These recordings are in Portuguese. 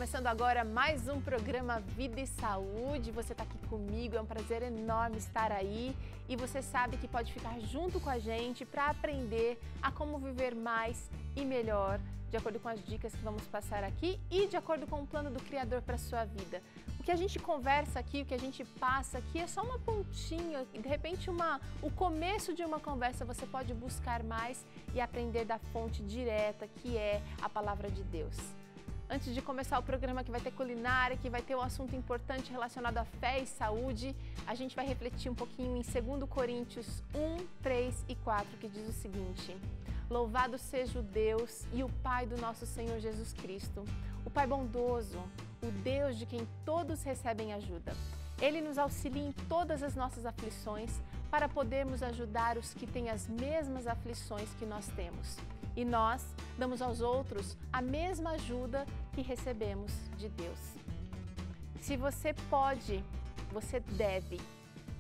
começando agora mais um programa Vida e Saúde. Você está aqui comigo, é um prazer enorme estar aí. E você sabe que pode ficar junto com a gente para aprender a como viver mais e melhor, de acordo com as dicas que vamos passar aqui e de acordo com o plano do Criador para a sua vida. O que a gente conversa aqui, o que a gente passa aqui é só uma pontinha, de repente o começo de uma conversa você pode buscar mais e aprender da fonte direta, que é a Palavra de Deus. Antes de começar o programa que vai ter culinária, que vai ter um assunto importante relacionado à fé e saúde, a gente vai refletir um pouquinho em 2 Coríntios 1, 3 e 4, que diz o seguinte: Louvado seja o Deus e o Pai do nosso Senhor Jesus Cristo, o Pai bondoso, o Deus de quem todos recebem ajuda. Ele nos auxilia em todas as nossas aflições para podermos ajudar os que têm as mesmas aflições que nós temos. E nós damos aos outros a mesma ajuda que recebemos de Deus. Se você pode, você deve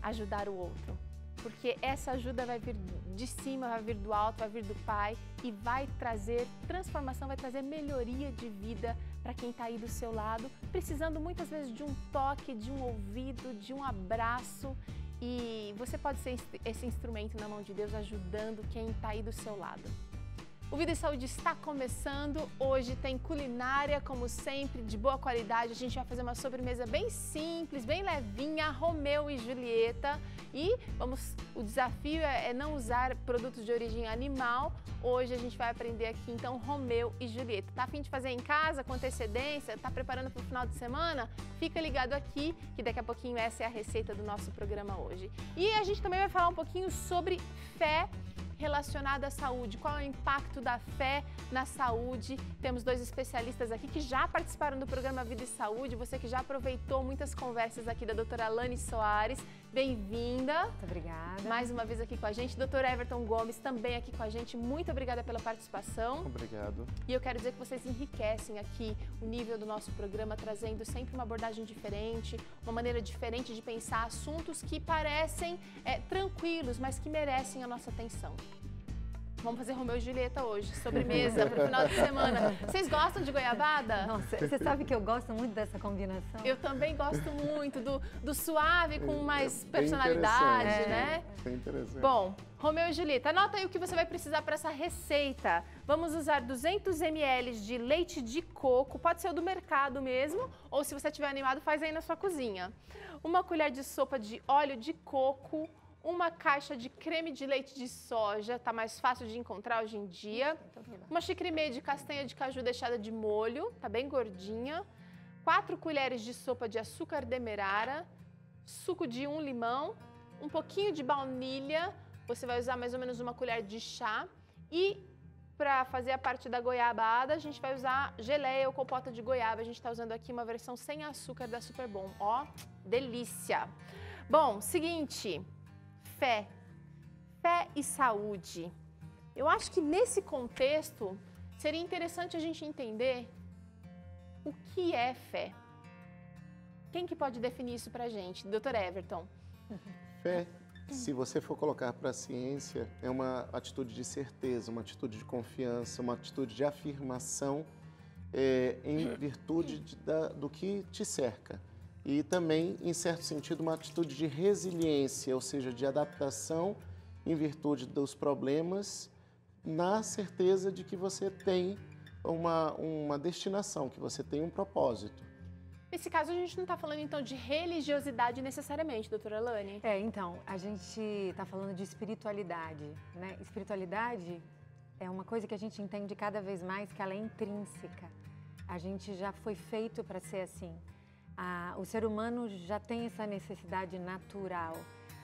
ajudar o outro, porque essa ajuda vai vir de cima, vai vir do alto, vai vir do Pai e vai trazer transformação, vai trazer melhoria de vida para quem está aí do seu lado, precisando muitas vezes de um toque, de um ouvido, de um abraço. E você pode ser esse instrumento na mão de Deus, ajudando quem está aí do seu lado. O Vida e Saúde está começando, hoje tem culinária, como sempre, de boa qualidade. A gente vai fazer uma sobremesa bem simples, bem levinha, Romeu e Julieta. E o desafio é não usar produtos de origem animal. Hoje a gente vai aprender aqui, então, Romeu e Julieta. Tá a fim de fazer em casa, com antecedência? Tá preparando para o final de semana? Fica ligado aqui, que daqui a pouquinho essa é a receita do nosso programa hoje. E a gente também vai falar um pouquinho sobre fé relacionada à saúde, qual é o impacto da fé na saúde. Temos 2 especialistas aqui que já participaram do programa Vida e Saúde, você que já aproveitou muitas conversas aqui da doutora Alane Soares, bem-vinda. Muito obrigada. Mais uma vez aqui com a gente, doutor Everton Gomes também aqui com a gente, muito obrigada pela participação. Obrigado. E eu quero dizer que vocês enriquecem aqui o nível do nosso programa, trazendo sempre uma abordagem diferente, uma maneira diferente de pensar assuntos que parecem tranquilos, mas que merecem a nossa atenção. Vamos fazer Romeu e Julieta hoje, sobremesa para o final de semana. Vocês gostam de goiabada? Nossa, você sabe que eu gosto muito dessa combinação? Eu também gosto muito do suave com mais personalidade, né? Bem interessante. Bom, Romeu e Julieta, anota aí o que você vai precisar para essa receita. Vamos usar 200 ml de leite de coco, pode ser o do mercado mesmo, ou se você estiver animado, faz aí na sua cozinha. 1 colher de sopa de óleo de coco, 1 caixa de creme de leite de soja, tá mais fácil de encontrar hoje em dia. 1 xícara e meia de castanha de caju deixada de molho, tá bem gordinha. 4 colheres de sopa de açúcar demerara, suco de 1 limão, um pouquinho de baunilha, você vai usar mais ou menos 1 colher de chá. E para fazer a parte da goiabada, a gente vai usar geleia ou compota de goiaba. A gente está usando aqui uma versão sem açúcar da Superbom. Ó, delícia! Bom, seguinte, fé e saúde. Eu acho que nesse contexto seria interessante a gente entender o que é fé. Quem que pode definir isso pra gente? Dr. Everton. Fé, se você for colocar para a ciência, é uma atitude de certeza, uma atitude de confiança, uma atitude de afirmação em virtude do que te cerca. E também, em certo sentido, uma atitude de resiliência, ou seja, de adaptação em virtude dos problemas, na certeza de que você tem uma destinação, que você tem um propósito. Nesse caso, a gente não está falando, então, de religiosidade necessariamente, doutora Alane? Então, a gente está falando de espiritualidade, né? Espiritualidade é uma coisa que a gente entende cada vez mais que ela é intrínseca. A gente já foi feito para ser assim. O ser humano já tem essa necessidade natural.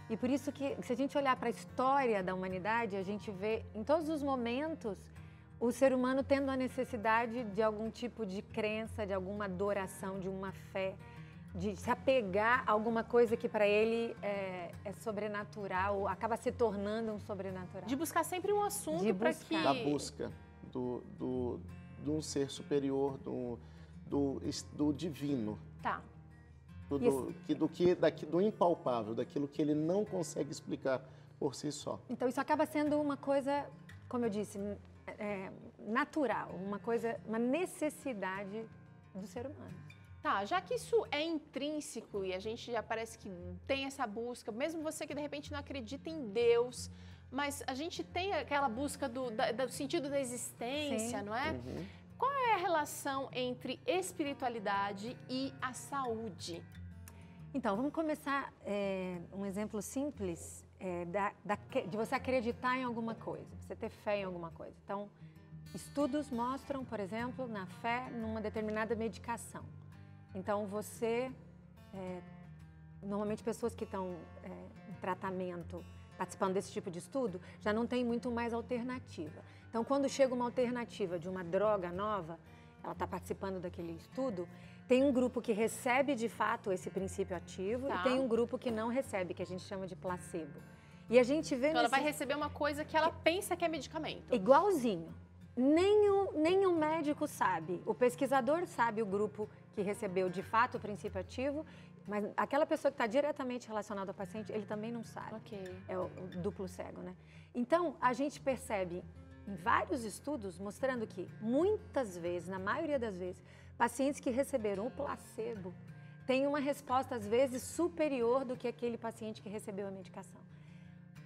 E por isso que, se a gente olhar para a história da humanidade, a gente vê em todos os momentos o ser humano tendo a necessidade de algum tipo de crença, de alguma adoração, de uma fé, de se apegar a alguma coisa que para ele é sobrenatural, acaba se tornando um sobrenatural. De buscar sempre um assunto para que... Da busca de um ser superior, do divino. Tá. Do impalpável, daquilo que ele não consegue explicar por si só. Então isso acaba sendo uma coisa, como eu disse, natural, uma necessidade do ser humano. Tá, já que isso é intrínseco e a gente já parece que tem essa busca, mesmo você que de repente não acredita em Deus, mas a gente tem aquela busca do sentido da existência, Sim. não é? Qual é a relação entre espiritualidade e a saúde? Então, vamos começar um exemplo simples de você acreditar em alguma coisa, você ter fé em alguma coisa. Então, estudos mostram, por exemplo, na fé numa determinada medicação. Então, normalmente pessoas que estão em tratamento, participando desse tipo de estudo, já não tem muito mais alternativa. Então, quando chega uma alternativa de uma droga nova, ela está participando daquele estudo, tem um grupo que recebe de fato esse princípio ativo e tem um grupo que não recebe, que a gente chama de placebo. E a gente vê então, ela vai receber uma coisa que ela pensa que é medicamento. Igualzinho. Nem o médico sabe. O pesquisador sabe o grupo que recebeu de fato o princípio ativo, mas aquela pessoa que está diretamente relacionada ao paciente, ele também não sabe. É o duplo cego, né? Então, a gente percebe em vários estudos mostrando que muitas vezes, na maioria das vezes, pacientes que receberam o placebo têm uma resposta às vezes superior do que aquele paciente que recebeu a medicação.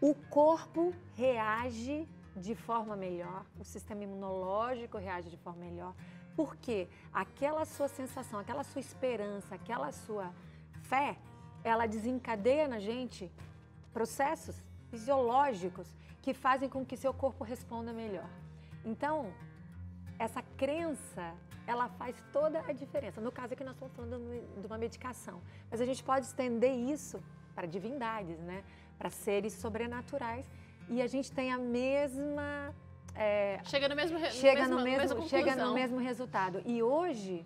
O corpo reage de forma melhor, o sistema imunológico reage de forma melhor, porque aquela sua sensação, aquela sua esperança, aquela sua fé, ela desencadeia na gente processos fisiológicos que fazem com que seu corpo responda melhor. Então, essa crença, ela faz toda a diferença. No caso aqui nós estamos falando de uma medicação, mas a gente pode estender isso para divindades, né? Para seres sobrenaturais. E a gente tem a mesma... chega no mesmo resultado. E hoje,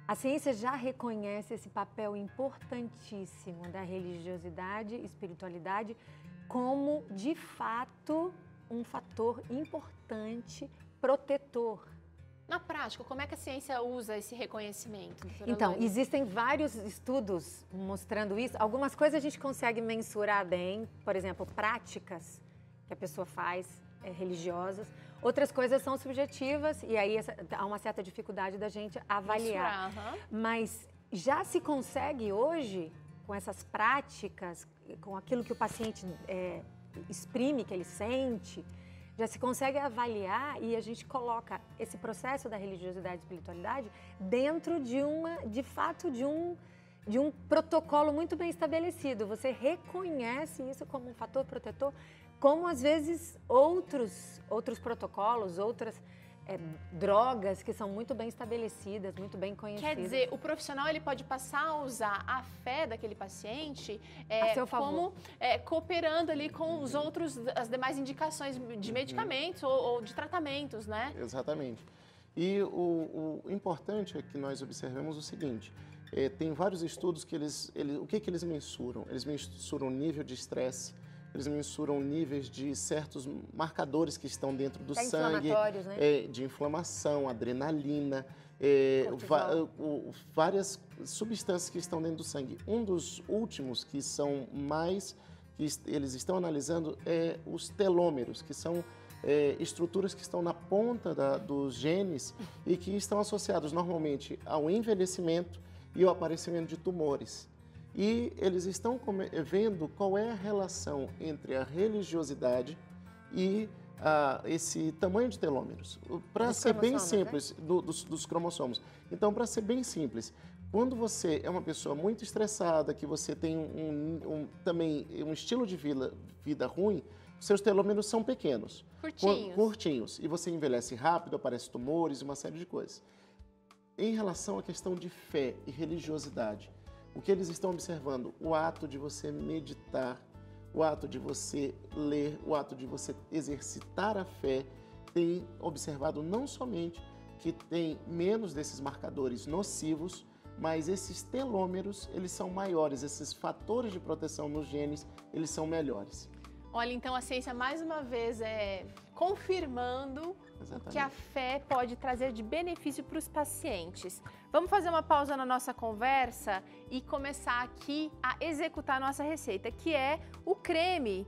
a ciência já reconhece esse papel importantíssimo da religiosidade e espiritualidade como, de fato, um fator importante, protetor. Na prática, como é que a ciência usa esse reconhecimento? Então, existem vários estudos mostrando isso. Algumas coisas a gente consegue mensurar bem, por exemplo, práticas que a pessoa faz religiosas. Outras coisas são subjetivas e aí há uma certa dificuldade da gente avaliar. Mas já se consegue hoje, com essas práticas, com aquilo que o paciente exprime, que ele sente, já se consegue avaliar e a gente coloca esse processo da religiosidade e espiritualidade dentro de um protocolo muito bem estabelecido. Você reconhece isso como um fator protetor, como às vezes outros protocolos, outras drogas que são muito bem estabelecidas, muito bem conhecidas. Quer dizer, o profissional ele pode passar a usar a fé daquele paciente a seu favor, como cooperando ali com as demais indicações de medicamentos ou de tratamentos, né? Exatamente. E o importante é que nós observemos o seguinte, tem vários estudos que o que eles mensuram? Eles mensuram o nível de estresse, eles mensuram níveis de certos marcadores que estão dentro do sangue, né? De inflamação, adrenalina, várias substâncias que estão dentro do sangue. Um dos últimos que são que eles estão analisando é os telômeros, que são estruturas que estão na ponta dos genes e que estão associados normalmente ao envelhecimento e ao aparecimento de tumores. E eles estão vendo qual é a relação entre a religiosidade e esse tamanho de telômeros. Para ser bem simples, né? dos cromossomos. Então, para ser bem simples, quando você é uma pessoa muito estressada, que você tem também um estilo de vida ruim, seus telômeros são pequenos. Curtinhos. E você envelhece rápido, aparecem tumores, uma série de coisas. Em relação à questão de fé e religiosidade, o que eles estão observando? O ato de você meditar, o ato de você ler, o ato de você exercitar a fé, tem observado não somente que tem menos desses marcadores nocivos, mas esses telômeros, eles são maiores, esses fatores de proteção nos genes, eles são melhores. Olha, então a ciência mais uma vez confirmando o que a fé pode trazer de benefício para os pacientes. Vamos fazer uma pausa na nossa conversa e começar aqui a executar a nossa receita, que é o creme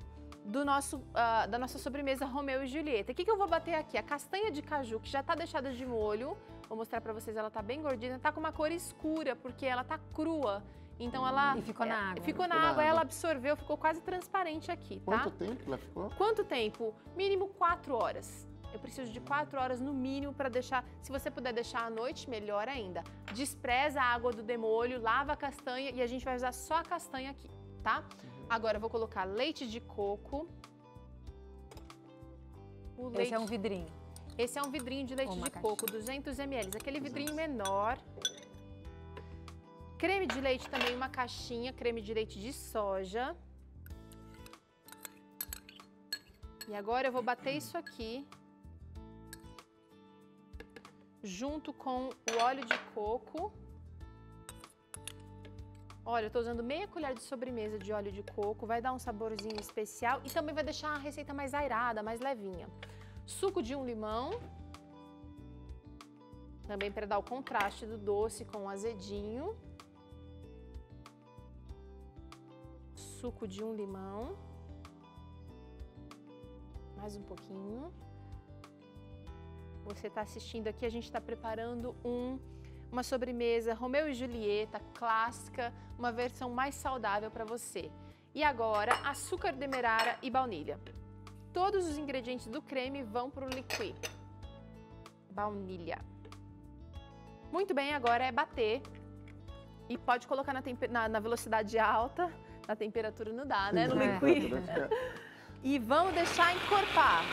da nossa sobremesa Romeu e Julieta. O que eu vou bater aqui? A castanha de caju, que já está deixada de molho. Vou mostrar para vocês, ela tá bem gordinha, tá com uma cor escura, porque ela tá crua. Então ela... E ficou na água. Ficou na água, ela absorveu, ficou quase transparente aqui, tá? Quanto tempo ela ficou? Quanto tempo? Mínimo 4 horas. Eu preciso de 4 horas no mínimo para deixar... Se você puder deixar à noite, melhor ainda. Despreza a água do demolho, lava a castanha e a gente vai usar só a castanha aqui, tá? Agora eu vou colocar leite de coco. Esse é um vidrinho. Esse é um vidrinho de leite de coco, 200 ml, aquele vidrinho menor. Creme de leite também, uma caixinha, creme de leite de soja. E agora eu vou bater isso aqui, junto com o óleo de coco. Olha, eu tô usando meia colher de sobremesa de óleo de coco, vai dar um saborzinho especial e também vai deixar a receita mais airada, mais levinha. Suco de um limão, também para dar o contraste do doce com o azedinho. Suco de um limão. Mais um pouquinho. Você está assistindo aqui, a gente está preparando uma sobremesa Romeu e Julieta clássica, uma versão mais saudável para você. E agora, açúcar demerara e baunilha. Todos os ingredientes do creme vão para o liquid. Baunilha. Muito bem, agora é bater. E pode colocar na velocidade alta, na temperatura não dá, né? No liquid. E vamos deixar encorpar.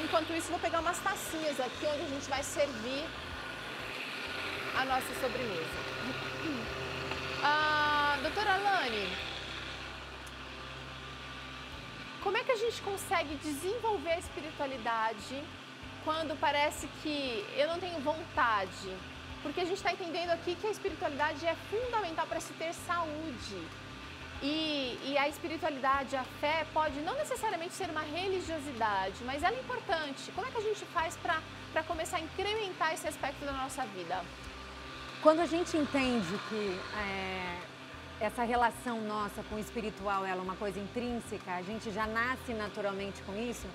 Enquanto isso, vou pegar umas tacinhas aqui, onde a gente vai servir a nossa sobremesa. Doutora Alane, como é que a gente consegue desenvolver a espiritualidade quando parece que eu não tenho vontade? Porque a gente está entendendo aqui que a espiritualidade é fundamental para se ter saúde. E a espiritualidade, a fé, pode não necessariamente ser uma religiosidade, mas ela é importante. Como é que a gente faz para começar a incrementar esse aspecto da nossa vida? Quando a gente entende que essa relação nossa com o espiritual ela é uma coisa intrínseca, a gente já nasce naturalmente com isso,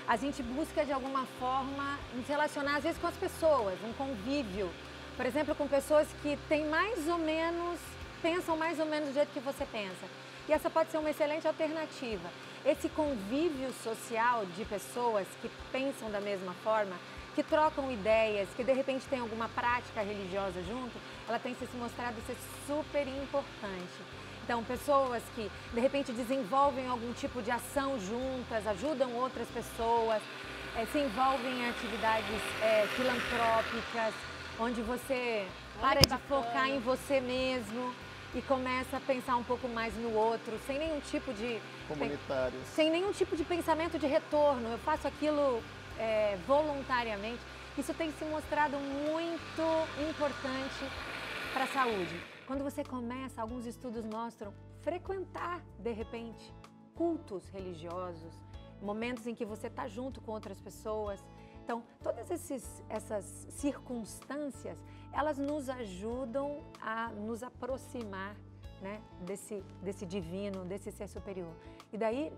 a gente busca de alguma forma nos relacionar às vezes com as pessoas, um convívio. Por exemplo, com pessoas que têm mais ou menos, pensam mais ou menos do jeito que você pensa. E essa pode ser uma excelente alternativa. Esse convívio social de pessoas que pensam da mesma forma, que trocam ideias, que de repente tem alguma prática religiosa junto, ela tem se mostrado ser super importante. Então, pessoas que de repente desenvolvem algum tipo de ação juntas, ajudam outras pessoas, se envolvem em atividades filantrópicas, onde você para de focar em você mesmo e começa a pensar um pouco mais no outro, sem nenhum tipo de... Comunitários. Sem nenhum tipo de pensamento de retorno. Eu faço aquilo voluntariamente. Isso tem se mostrado muito importante para a saúde. Quando você começa, alguns estudos mostram, frequentar, de repente, cultos religiosos, momentos em que você está junto com outras pessoas. Então, todas essas circunstâncias, elas nos ajudam a nos aproximar, né, desse divino, desse ser superior. E daí,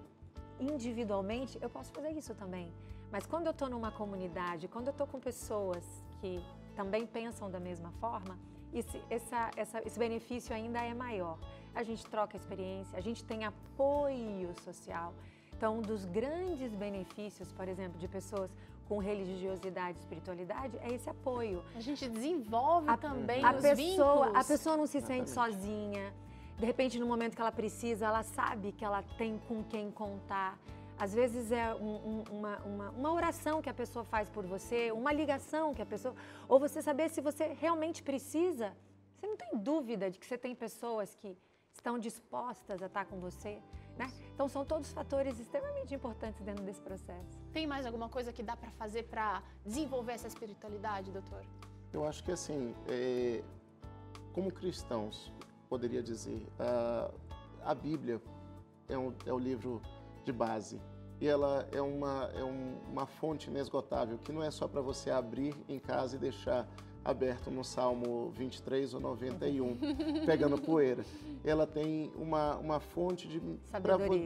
individualmente, eu posso fazer isso também. Mas quando eu estou numa comunidade, quando eu estou com pessoas que também pensam da mesma forma, esse benefício ainda é maior. A gente troca experiência, a gente tem apoio social. Então, um dos grandes benefícios, por exemplo, de pessoas com religiosidade e espiritualidade é esse apoio. A gente desenvolve também os vínculos. A pessoa não se sente sozinha. De repente, no momento que ela precisa, ela sabe que ela tem com quem contar. Às vezes é uma oração que a pessoa faz por você, uma ligação que a pessoa... Ou você saber se você realmente precisa. Você não tem dúvida de que você tem pessoas que estão dispostas a estar com você, né? Então, são todos fatores extremamente importantes dentro desse processo. Tem mais alguma coisa que dá para fazer para desenvolver essa espiritualidade, doutor? Eu acho que, assim, como cristãos, poderia dizer, a Bíblia é o livro de base. E ela é uma fonte inesgotável, que não é só para você abrir em casa e deixar aberto no Salmo 23 ou 91, pegando poeira. Ela tem uma fonte de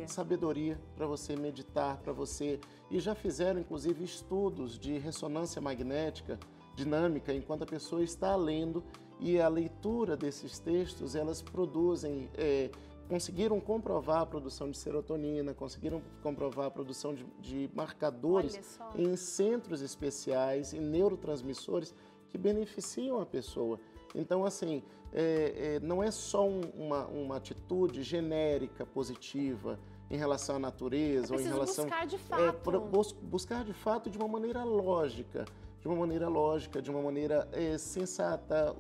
sabedoria para você meditar, para você... E já fizeram, inclusive, estudos de ressonância magnética dinâmica enquanto a pessoa está lendo, e a leitura desses textos, elas produzem... conseguiram comprovar a produção de serotonina, conseguiram comprovar a produção de marcadores em centros especiais, em neurotransmissores que beneficiam a pessoa. Então, assim, não é só uma atitude genérica, positiva, em relação à natureza, ou em relação... buscar de fato. Buscar de fato de uma maneira lógica, de uma maneira sensata,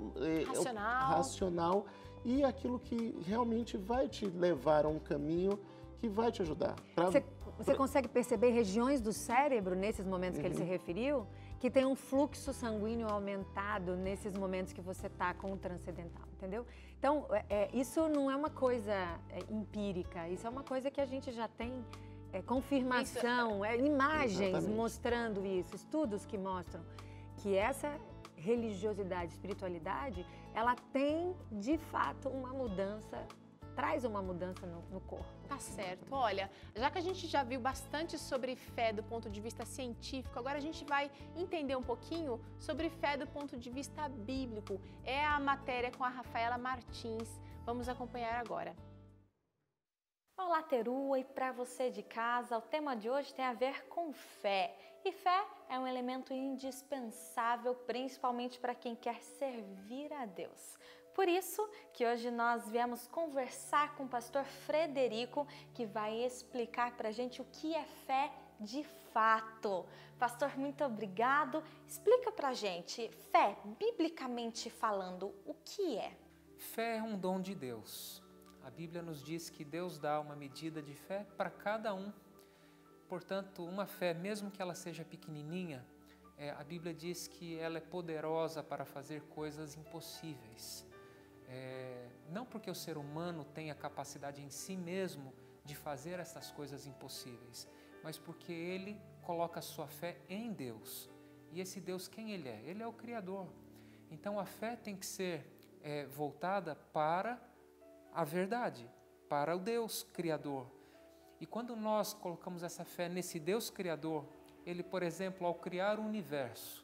racional, e aquilo que realmente vai te levar a um caminho que vai te ajudar. Você consegue perceber regiões do cérebro, nesses momentos que ele se referiu, que tem um fluxo sanguíneo aumentado nesses momentos que você está com o transcendental, entendeu? Então, isso não é uma coisa empírica, isso é uma coisa que a gente já tem confirmação, imagens Exatamente. mostrando isso, estudos que mostram que essa religiosidade, espiritualidade, ela tem, de fato, uma mudança, traz uma mudança no corpo. Tá certo. Olha, já que a gente já viu bastante sobre fé do ponto de vista científico, agora a gente vai entender um pouquinho sobre fé do ponto de vista bíblico. É a matéria com a Rafaela Martins. Vamos acompanhar agora. Olá, Terua, e para você de casa, o tema de hoje tem a ver com fé. E fé é um elemento indispensável, principalmente para quem quer servir a Deus. Por isso que hoje nós viemos conversar com o pastor Frederico, que vai explicar para a gente o que é fé de fato. Pastor, muito obrigado. Explica para a gente, fé, biblicamente falando, o que é? Fé é um dom de Deus. A Bíblia nos diz que Deus dá uma medida de fé para cada um. Portanto, uma fé, mesmo que ela seja pequenininha, a Bíblia diz que ela é poderosa para fazer coisas impossíveis. Não porque o ser humano tem a capacidade em si mesmo de fazer essas coisas impossíveis, mas porque ele coloca a sua fé em Deus. E esse Deus, quem ele é? Ele é o Criador. Então, a fé tem que ser voltada para a verdade, para o Deus Criador. E quando nós colocamos essa fé nesse Deus Criador, ele, por exemplo, ao criar o universo,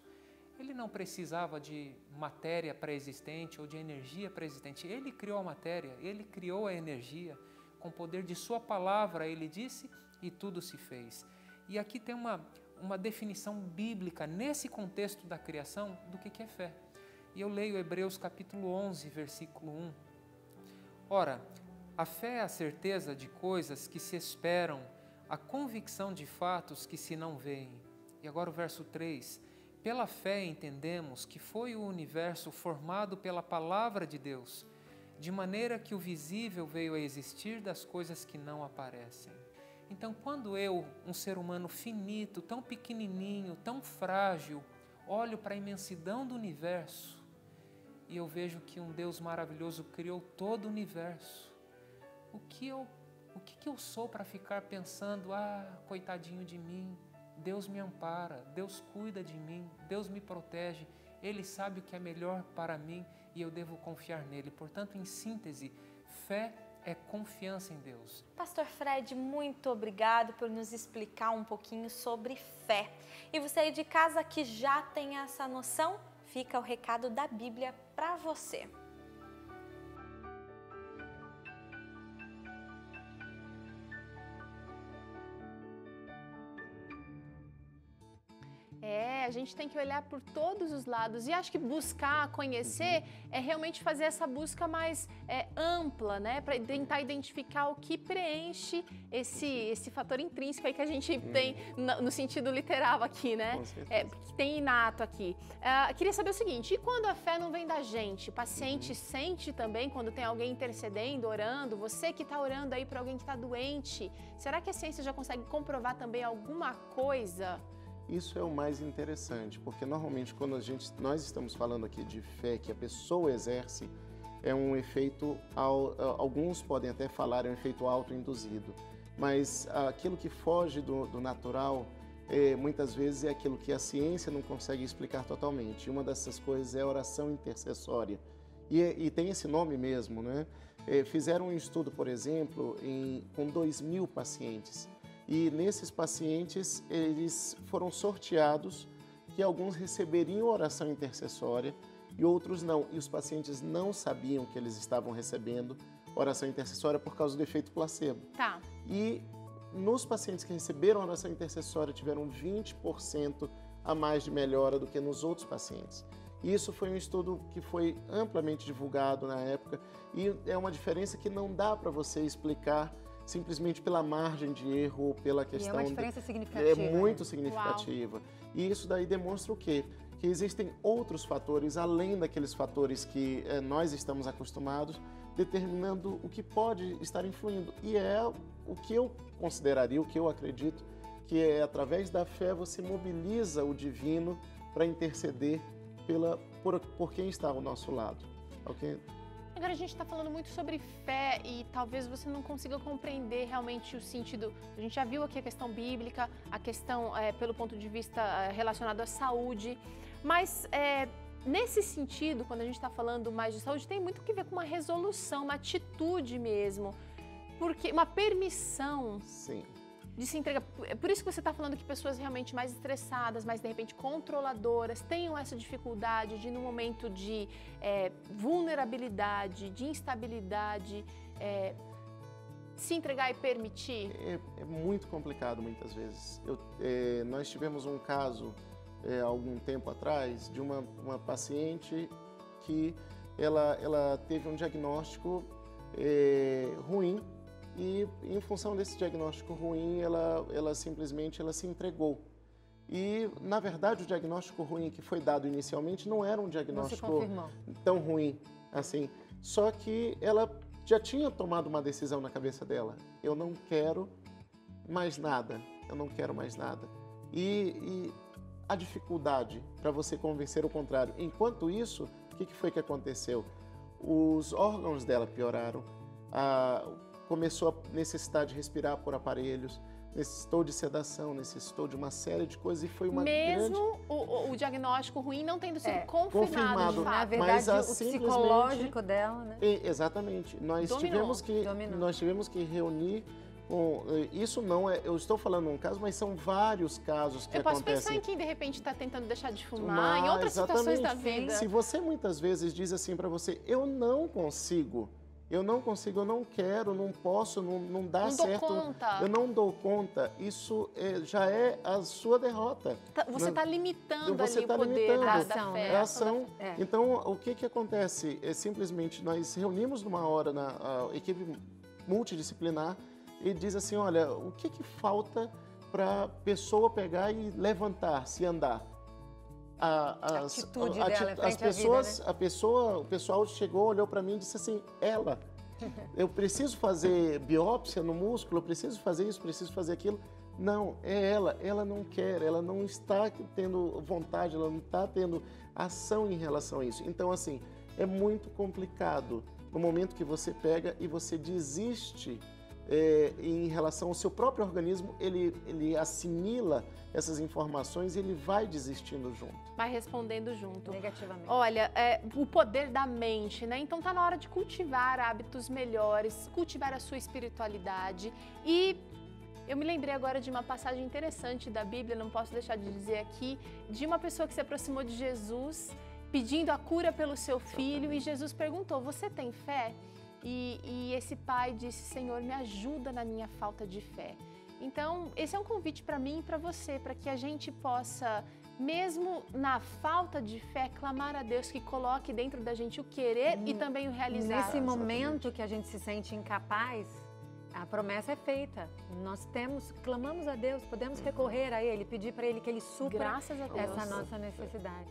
ele não precisava de matéria pré-existente ou de energia pré-existente. Ele criou a matéria, ele criou a energia, com o poder de sua palavra, ele disse, e tudo se fez. E aqui tem uma definição bíblica, nesse contexto da criação, do que é fé. E eu leio Hebreus capítulo 11, versículo 1. Ora, a fé é a certeza de coisas que se esperam, a convicção de fatos que se não veem. E agora o verso 3. Pela fé entendemos que foi o universo formado pela palavra de Deus, de maneira que o visível veio a existir das coisas que não aparecem. Então, quando eu, um ser humano finito, tão pequenininho, tão frágil, olho para a imensidão do universo, e eu vejo que um Deus maravilhoso criou todo o universo. O que eu sou para ficar pensando, coitadinho de mim, Deus me ampara, Deus cuida de mim, Deus me protege, Ele sabe o que é melhor para mim e eu devo confiar nele. Portanto, em síntese, fé é confiança em Deus. Pastor Fred, muito obrigado por nos explicar um pouquinho sobre fé. E você aí de casa que já tem essa noção, fica o recado da Bíblia para você. A gente tem que olhar por todos os lados e acho que buscar conhecer é realmente fazer essa busca mais ampla, né? Para tentar identificar o que preenche esse fator intrínseco aí que a gente tem no sentido literal aqui, né? Que tem inato aqui. Queria saber o seguinte, e quando a fé não vem da gente? O paciente sente também quando tem alguém intercedendo, orando? Você que está orando aí para alguém que está doente, será que a ciência já consegue comprovar também alguma coisa? Isso é o mais interessante, porque normalmente quando nós estamos falando aqui de fé que a pessoa exerce, é um efeito, alguns podem até falar, é um efeito autoinduzido, mas aquilo que foge do natural muitas vezes é aquilo que a ciência não consegue explicar totalmente. Uma dessas coisas é a oração intercessória. E tem esse nome mesmo, né? Fizeram um estudo, por exemplo, com 2.000 pacientes. E nesses pacientes, eles foram sorteados que alguns receberiam oração intercessória e outros não. E os pacientes não sabiam que eles estavam recebendo oração intercessória por causa do efeito placebo. Tá. E nos pacientes que receberam oração intercessória tiveram 20% a mais de melhora do que nos outros pacientes. Isso foi um estudo que foi amplamente divulgado na época e é uma diferença que não dá para você explicar simplesmente pela margem de erro ou pela questão... E é uma diferença significativa. É muito significativa. Uau. E isso daí demonstra o quê? Que existem outros fatores, além daqueles fatores que nós estamos acostumados, determinando o que pode estar influindo. E é o que eu consideraria, o que eu acredito, que é através da fé você mobiliza o divino para interceder por quem está ao nosso lado. Okay? Agora a gente está falando muito sobre fé e talvez você não consiga compreender realmente o sentido. A gente já viu aqui a questão bíblica, a questão pelo ponto de vista relacionado à saúde, mas nesse sentido, quando a gente está falando mais de saúde, tem muito que ver com uma resolução, uma atitude mesmo, porque uma permissão. Sim. De se entregar. Por isso que você está falando que pessoas realmente mais estressadas, mais de repente controladoras, tenham essa dificuldade de, no momento de vulnerabilidade, de instabilidade, se entregar e permitir? É muito complicado muitas vezes. Nós tivemos um caso há algum tempo atrás de uma paciente que ela teve um diagnóstico ruim. E em função desse diagnóstico ruim, ela simplesmente se entregou. E, na verdade, o diagnóstico ruim que foi dado inicialmente não era um diagnóstico tão ruim assim. Só que ela já tinha tomado uma decisão na cabeça dela. Eu não quero mais nada, eu não quero mais nada. E a dificuldade para você convencer o contrário. Enquanto isso, o que foi que aconteceu? Os órgãos dela pioraram, começou a necessitar de respirar por aparelhos, necessitou de sedação, necessitou de uma série de coisas e foi uma Mesmo o diagnóstico ruim não tendo sido confirmado. Na verdade, o psicológico dela, né? Exatamente. Nós tivemos que reunir isso não é... Eu estou falando um caso, mas são vários casos que acontecem. Eu posso pensar em quem, de repente, está tentando deixar de fumar, em outras situações da vida. Se você muitas vezes diz assim para você, eu não consigo, eu não quero, não posso, não dá certo. Não dou conta. Eu não dou conta. Isso já é a sua derrota. Você está limitando ali o poder da fé. A ação. Então, o que acontece? Simplesmente nós reunimos numa hora a equipe multidisciplinar e diz assim, olha, o que falta para a pessoa pegar e levantar-se e andar? A atitude dela frente à vida, né? O pessoal chegou, olhou para mim e disse assim, eu preciso fazer biópsia no músculo, eu preciso fazer isso, preciso fazer aquilo. Não, é ela não quer, ela não está tendo vontade, ela não está tendo ação em relação a isso. Então, assim, é muito complicado no momento que você pega e você desiste em relação ao seu próprio organismo, ele assimila essas informações e ele vai desistindo junto. Vai respondendo junto. Negativamente. Olha, o poder da mente, né? Então tá na hora de cultivar hábitos melhores, cultivar a sua espiritualidade. E eu me lembrei agora de uma passagem interessante da Bíblia, não posso deixar de dizer aqui, de uma pessoa que se aproximou de Jesus, pedindo a cura pelo seu filho, e Jesus perguntou, você tem fé? E esse pai disse, Senhor, me ajuda na minha falta de fé. Então, esse é um convite para mim e para você, para que a gente possa, mesmo na falta de fé, clamar a Deus que coloque dentro da gente o querer e também o realizar. Nesse momento que a gente se sente incapaz, a promessa é feita. Nós clamamos a Deus, podemos recorrer a Ele, pedir para Ele que Ele supra essa nossa necessidade.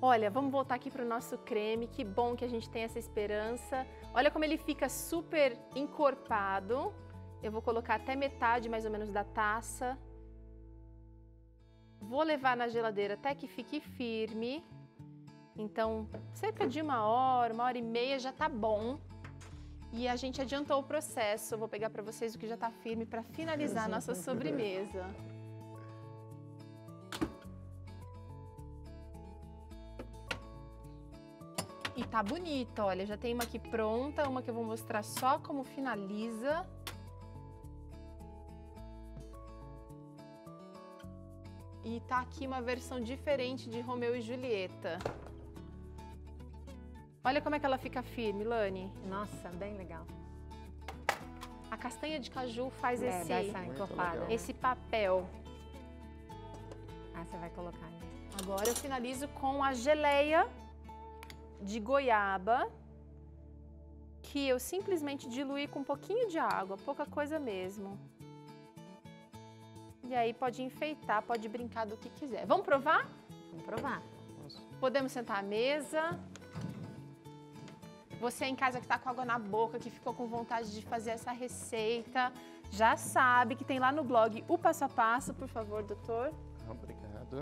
Olha, vamos voltar aqui para o nosso creme, que bom que a gente tem essa esperança. Olha como ele fica super encorpado. Eu vou colocar até metade, mais ou menos, da taça. Vou levar na geladeira até que fique firme. Então, cerca de 1 hora, 1h30 já tá bom. E a gente adiantou o processo. Eu vou pegar para vocês o que já tá firme para finalizar a nossa sobremesa. E tá bonita, olha, já tem uma aqui pronta, uma que eu vou mostrar só como finaliza. E tá aqui uma versão diferente de Romeu e Julieta. Olha como é que ela fica firme, Lani. Nossa, bem legal. A castanha de caju faz Dá essa Muito encorpada. legal. esse papel. Ah, você vai colocar aí. Agora eu finalizo com a geleia de goiaba, que eu simplesmente diluí com um pouquinho de água, pouca coisa mesmo. E aí pode enfeitar, pode brincar do que quiser. Vamos provar? Vamos provar. Podemos sentar à mesa. Você em casa que está com água na boca, que ficou com vontade de fazer essa receita, já sabe que tem lá no blog o passo a passo, por favor, doutor. Obrigado.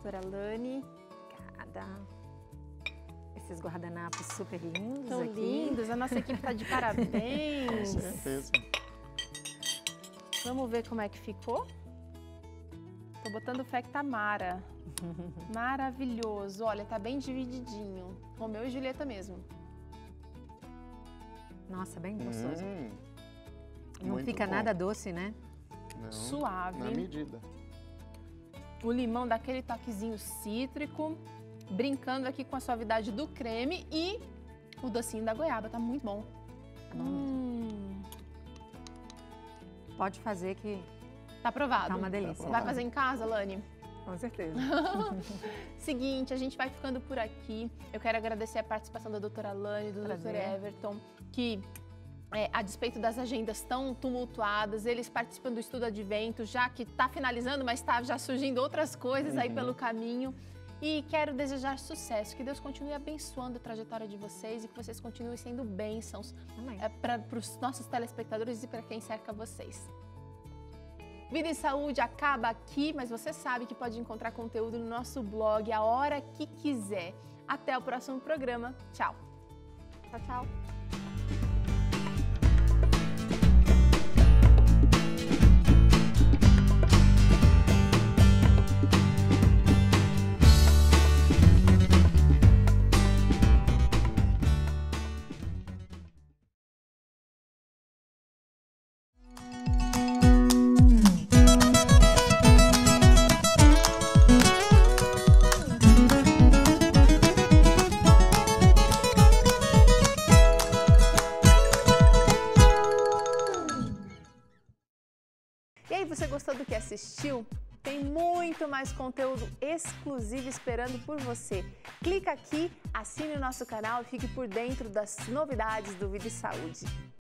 Doutora Lani. Obrigada. Esses guardanapos super lindos Tão aqui. lindos, a nossa equipe está de Com parabéns. certeza. Vamos ver como é que ficou? Tô botando fé que tá mara. Maravilhoso. Olha, tá bem divididinho. Romeu e Julieta mesmo. Nossa, bem gostoso. Não Muito fica bom. nada doce, né? Não, Suave. Na medida. O limão dá aquele toquezinho cítrico, brincando aqui com a suavidade do creme e o docinho da goiaba. Tá muito bom. Tá bom mesmo. Pode fazer que Tá aprovado. tá uma delícia. Vai fazer em casa, Lani? Com certeza. Seguinte, a gente vai ficando por aqui. Eu quero agradecer a participação da doutora Lani, do Prazer. doutor Everton, que, a despeito das agendas tão tumultuadas, eles participam do Estudo Advento, já que está finalizando, mas está já surgindo outras coisas aí pelo caminho. E quero desejar sucesso, que Deus continue abençoando a trajetória de vocês e que vocês continuem sendo bênçãos Amém. para os nossos telespectadores e para quem cerca vocês. Vida e Saúde acaba aqui, mas você sabe que pode encontrar conteúdo no nosso blog a hora que quiser. Até o próximo programa. Tchau. Tchau, tchau. E aí, você gostou do que assistiu? Tem muito mais conteúdo exclusivo esperando por você. Clica aqui, assine o nosso canal e fique por dentro das novidades do Vida e Saúde.